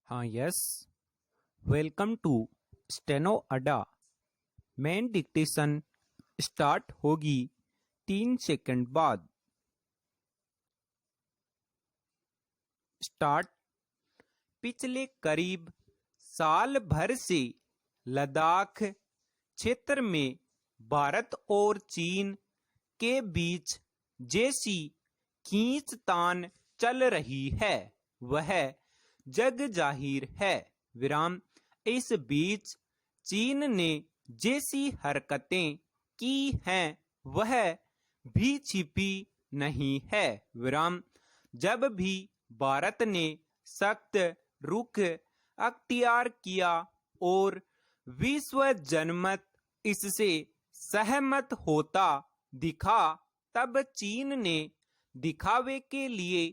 हाँ yes. Welcome to steno अड्डा। Main dictation start होगी 3 सेकंड बाद। स्टार्ट। पिछले करीब साल भर से लद्दाख क्षेत्र में भारत और चीन के बीच जैसी खींचतान चल रही है वह जग जाहिर है। विराम। इस बीच चीन ने जैसी हरकतें की हैं वह भी छिपी नहीं है। विराम। जब भी भारत ने सख्त रुख अख्तियार किया और विश्व जनमत इससे सहमत होता दिखा तब चीन ने दिखावे के लिए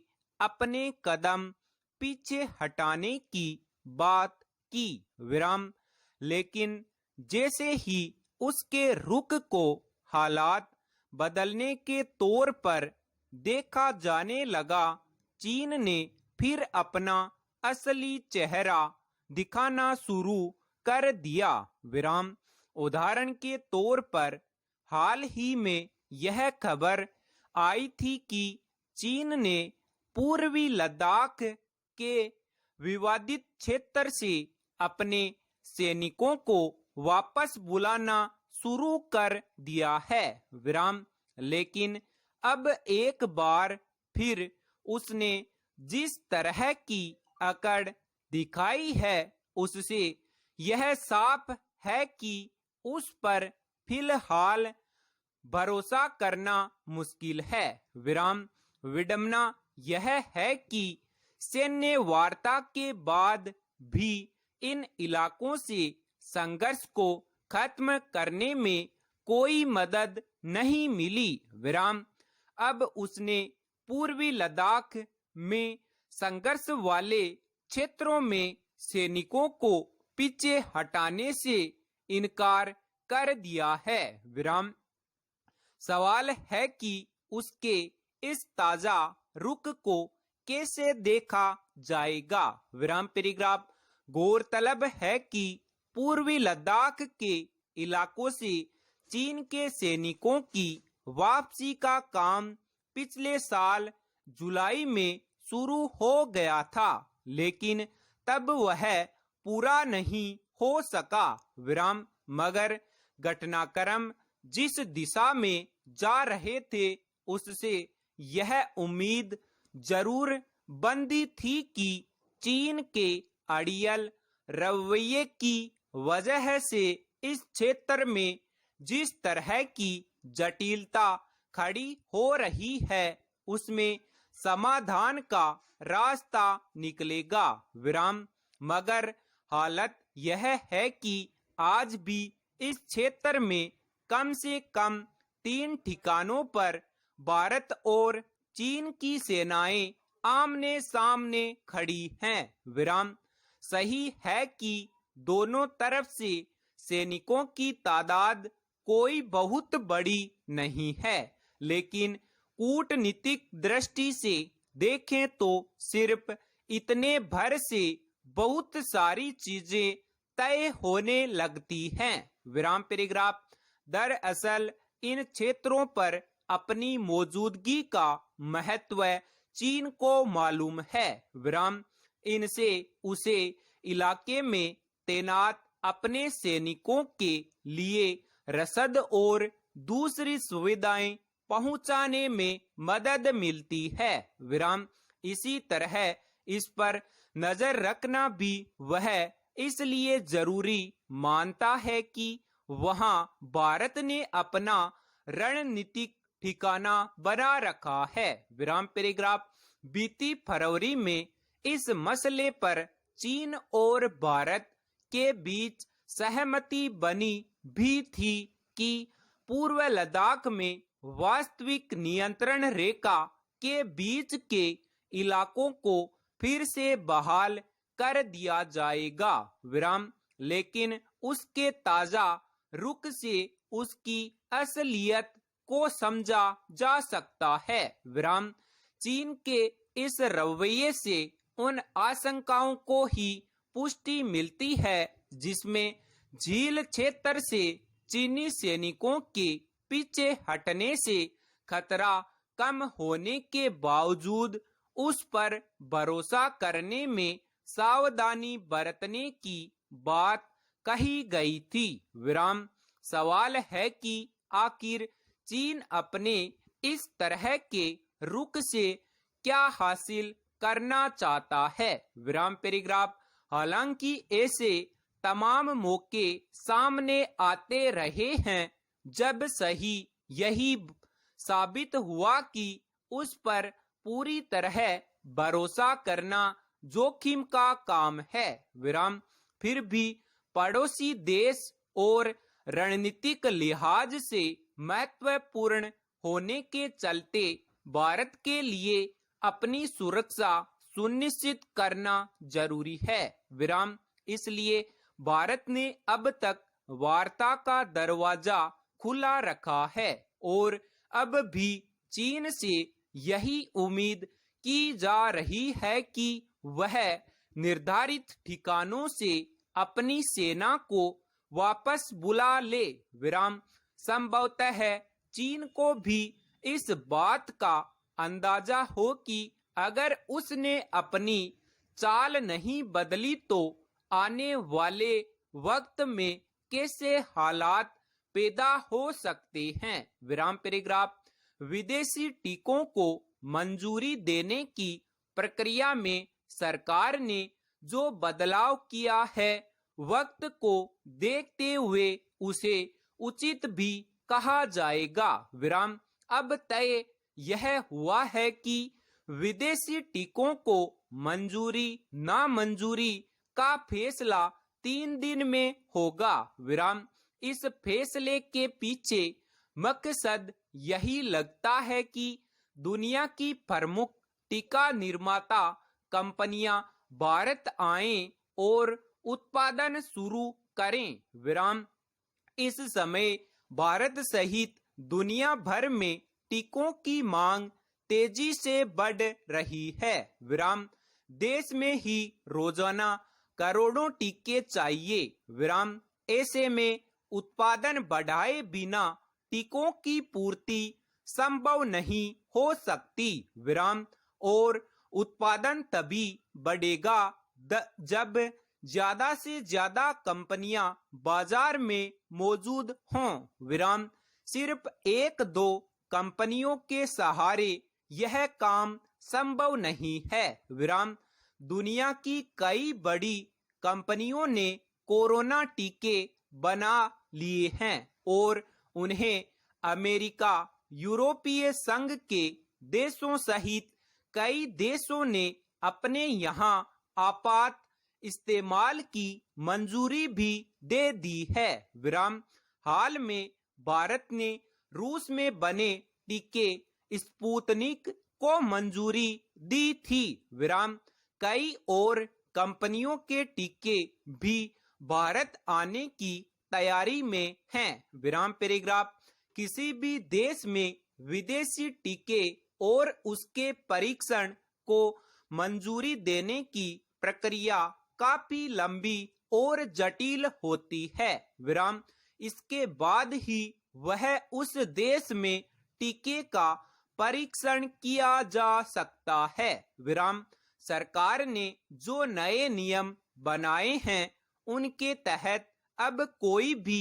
अपने कदम पीछे हटाने की बात की। विराम। लेकिन जैसे ही उसके रुख को हालात बदलने के तौर पर देखा जाने लगा चीन ने फिर अपना असली चेहरा दिखाना शुरू कर दिया। विराम। उदाहरण के तौर पर हाल ही में यह खबर आई थी कि चीन ने पूर्वी लद्दाख के विवादित क्षेत्र से अपने सैनिकों को वापस बुलाना शुरू कर दिया है। विराम। लेकिन अब एक बार फिर उसने जिस तरह की अकड़ दिखाई है उससे यह साफ है कि उस पर फिलहाल भरोसा करना मुश्किल है। विराम। विडंबना यह है कि सैन्य वार्ता के बाद भी इन इलाकों से संघर्ष को खत्म करने में कोई मदद नहीं मिली। विराम। अब उसने पूर्वी लद्दाख में संघर्ष वाले क्षेत्रों में सैनिकों को पीछे हटाने से इनकार कर दिया है। विराम। सवाल है कि उसके इस ताजा रुख को कैसे देखा जाएगा। विराम पैराग्राफ। गौरतलब है कि पूर्वी लद्दाख के इलाकों से चीन के सैनिकों की वापसी का काम पिछले साल जुलाई में शुरू हो गया था लेकिन तब वह पूरा नहीं हो सका। विराम। मगर घटनाक्रम जिस दिशा में जा रहे थे उससे यह उम्मीद जरूर बनती थी कि चीन के अड़ियल रवैये की वजह से इस क्षेत्र में जिस तरह की जटिलता खड़ी हो रही है उसमें समाधान का रास्ता निकलेगा। विराम। मगर हालत यह है कि आज भी इस क्षेत्र में कम से कम 3 ठिकानों पर भारत और चीन की सेनाएं आमने सामने खड़ी हैं। विराम। सही है कि दोनों तरफ से सैनिकों की तादाद कोई बहुत बड़ी नहीं है लेकिन कूटनीतिक दृष्टि से देखें तो सिर्फ इतने भर से बहुत सारी चीजें तय होने लगती हैं। विराम पैराग्राफ। दरअसल इन क्षेत्रों पर अपनी मौजूदगी का महत्व चीन को मालूम है। विराम। इनसे उसे इलाके में तैनात अपने सैनिकों के लिए रसद और दूसरी सुविधाएं पहुंचाने में मदद मिलती है। विराम। इसी तरह इस पर नजर रखना भी वह इसलिए जरूरी मानता है कि वहां भारत ने अपना रणनीतिक ठिकाना बना रखा है। विराम पैराग्राफ। बीती फरवरी में इस मसले पर चीन और भारत के बीच सहमति बनी भी थी कि पूर्व लद्दाख में वास्तविक नियंत्रण रेखा के बीच के इलाकों को फिर से बहाल कर दिया जाएगा। विराम। लेकिन उसके ताजा रुख से उसकी असलियत को समझा जा सकता है। विराम। चीन के इस रवैये से उन आशंकाओं को ही पुष्टि मिलती है जिसमें झील क्षेत्र से चीनी सैनिकों के पीछे हटने से खतरा कम होने के बावजूद उस पर भरोसा करने में सावधानी बरतने की बात कही गई थी। विराम। सवाल है कि आखिर चीन अपने इस तरह के रुख से क्या हासिल करना चाहता है। विराम पैराग्राफ। हालांकि ऐसे तमाम मौके सामने आते रहे हैं जब सही यही साबित हुआ कि उस पर पूरी तरह भरोसा करना जोखिम का काम है। विराम। फिर भी पड़ोसी देश और रणनीतिक लिहाज से महत्वपूर्ण होने के चलते भारत के लिए अपनी सुरक्षा सुनिश्चित करना जरूरी है। विराम। इसलिए भारत ने अब तक वार्ता का दरवाजा खुला रखा है और अब भी चीन से यही उम्मीद की जा रही है कि वह निर्धारित ठिकानों से अपनी सेना को वापस बुला ले। विराम। संभवतः चीन को भी इस बात का अंदाजा हो कि अगर उसने अपनी चाल नहीं बदली तो आने वाले वक्त में कैसे हालात पैदा हो सकते हैं। विराम पैराग्राफ। विदेशी टीकों को मंजूरी देने की प्रक्रिया में सरकार ने जो बदलाव किया है वक्त को देखते हुए उसे उचित भी कहा जाएगा। विराम। अब तय यह हुआ है कि विदेशी टीकों को मंजूरी नामंजूरी का फैसला 3 दिन में होगा। विराम। इस फैसले के पीछे मकसद यही लगता है कि दुनिया की प्रमुख टीका निर्माता कंपनियां भारत आएं और उत्पादन शुरू करें। विराम। इस समय भारत सहित दुनिया भर में टीकों की मांग तेजी से बढ़ रही है। विराम। देश में ही रोजाना करोड़ों टीके चाहिए। विराम। ऐसे में उत्पादन बढ़ाए बिना टीकों की पूर्ति संभव नहीं हो सकती। विराम। और उत्पादन तभी बढ़ेगा जब ज्यादा से ज्यादा कंपनियां बाजार में मौजूद हों। विराम। सिर्फ 1-2 कंपनियों के सहारे यह काम संभव नहीं है। विराम। दुनिया की कई बड़ी कंपनियों ने कोरोना टीके बना लिए हैं और उन्हें अमेरिका, यूरोपीय संघ के देशों सहित कई देशों ने अपने यहाँ आपात इस्तेमाल की मंजूरी भी दे दी है। विराम। हाल में भारत ने रूस में बने टीके स्पुतनिक को मंजूरी दी थी। विराम। कई और कंपनियों के टीके भी भारत आने की तैयारी में हैं। विराम पैराग्राफ। किसी भी देश में विदेशी टीके और उसके परीक्षण को मंजूरी देने की प्रक्रिया काफी लंबी और जटिल होती है। विराम। इसके बाद ही वह उस देश में टीके का परीक्षण किया जा सकता है। विराम। सरकार ने जो नए नियम बनाए हैं उनके तहत अब कोई भी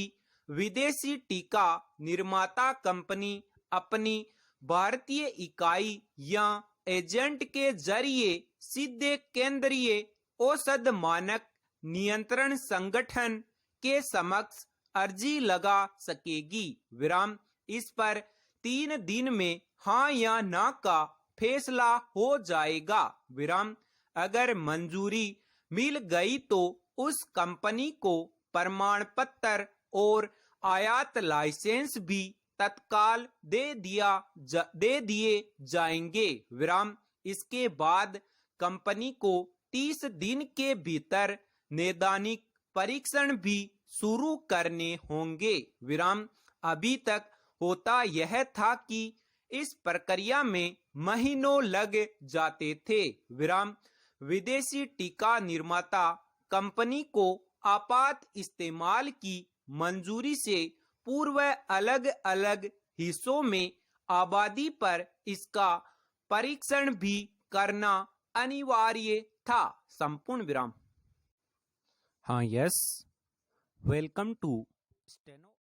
विदेशी टीका निर्माता कंपनी अपनी भारतीय इकाई या एजेंट के जरिए सीधे केंद्रीय औषध मानक नियंत्रण संगठन के समक्ष अर्जी लगा सकेगी। विराम। इस पर 3 दिन में हाँ या ना का फैसला हो जाएगा। विराम। अगर मंजूरी मिल गई तो उस कंपनी को प्रमाण पत्र और आयात लाइसेंस भी तत्काल दे दिए जाएंगे। विराम। इसके बाद कंपनी को 30 दिन के भीतर नैदानिक परीक्षण भी शुरू करने होंगे। विराम। अभी तक होता यह था कि इस प्रक्रिया में महीनों लग जाते थे। विराम। विदेशी टीका निर्माता कंपनी को आपात इस्तेमाल की मंजूरी से पूर्व अलग अलग हिस्सों में आबादी पर इसका परीक्षण भी करना अनिवार्य था। संपूर्ण विराम। हाँ, यस, वेलकम टू स्टेनो।